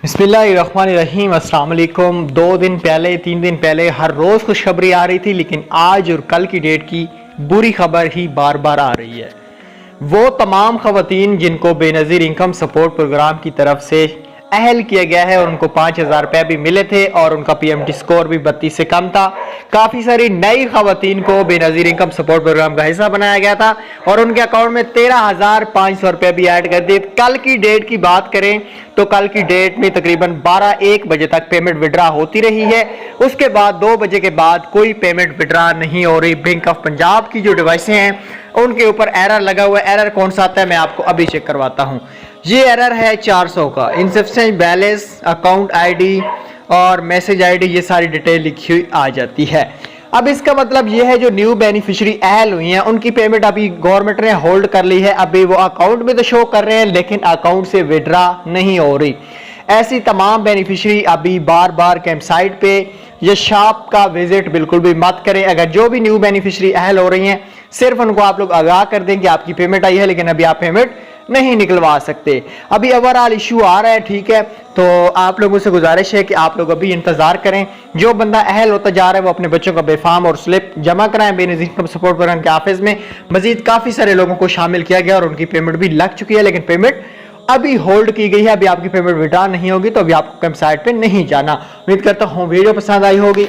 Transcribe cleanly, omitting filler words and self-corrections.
बिस्मिल्लाहिर्रहमानिर्रहीम। अस्सलाम वालेकुम। 2 दिन पहले 3 दिन पहले हर रोज़ खुशखबरी आ रही थी, लेकिन आज और कल की डेट की बुरी खबर ही बार बार आ रही है। वो तमाम खवातीन जिनको बेनज़ीर इनकम सपोर्ट प्रोग्राम की तरफ से अहल किया गया है और उनको 5,000 रुपये भी मिले थे और उनका PMT स्कोर भी 32 से कम था। काफ़ी सारी नई खवातीन को बेनज़ीर इनकम सपोर्ट प्रोग्राम का हिस्सा बनाया गया था और उनके अकाउंट में 13,500 रुपये भी ऐड कर दिए। कल की डेट की बात करें तो कल की डेट में तकरीबन 12-1 बजे तक पेमेंट विड्रा होती रही है। उसके बाद 2 बजे के बाद कोई पेमेंट विड्रा नहीं हो रही। बैंक ऑफ पंजाब की जो डिवाइसें हैं उनके ऊपर एरर लगा हुआ है। एरर कौन सा आता है मैं आपको अभी चेक करवाता हूं। ये एरर है 400 का। इनसफिशिएंट बैलेंस, अकाउंट आईडी और मैसेज आईडी, ये सारी डिटेल लिखी हुई आ जाती है। अब इसका मतलब ये है जो न्यू बेनिफिशियरी अहल हुई हैं उनकी पेमेंट अभी गवर्नमेंट ने होल्ड कर ली है। अभी वो अकाउंट में तो शो कर रहे हैं लेकिन अकाउंट से विड्रा नहीं हो रही। ऐसी तमाम बेनिफिशियरी अभी बार बार कैंप साइट पे या शॉप का विजिट बिल्कुल भी मत करें। अगर जो भी न्यू बेनिफिशियरी अहल हो रही हैं सिर्फ उनको आप लोग आगाह कर दें कि आपकी पेमेंट आई है, लेकिन अभी आप पेमेंट नहीं निकलवा सकते। अभी ओवरऑल इशू आ रहा है, ठीक है। तो आप लोगों से गुजारिश है कि आप लोग अभी इंतजार करें। जो बंदा अहल होता जा रहा है वो अपने बच्चों का बेफार्म और स्लिप जमा कराएं बेनज़ीर इनकम सपोर्ट प्रोग्राम के ऑफिस में। मजीद काफी सारे लोगों को शामिल किया गया और उनकी पेमेंट भी लग चुकी है, लेकिन पेमेंट अभी होल्ड की गई है। अभी आपकी पेमेंट विड्रॉ नहीं होगी तो अभी आपको कैंप साइट पे नहीं जाना। उम्मीद करता हूँ वीडियो पसंद आई होगी।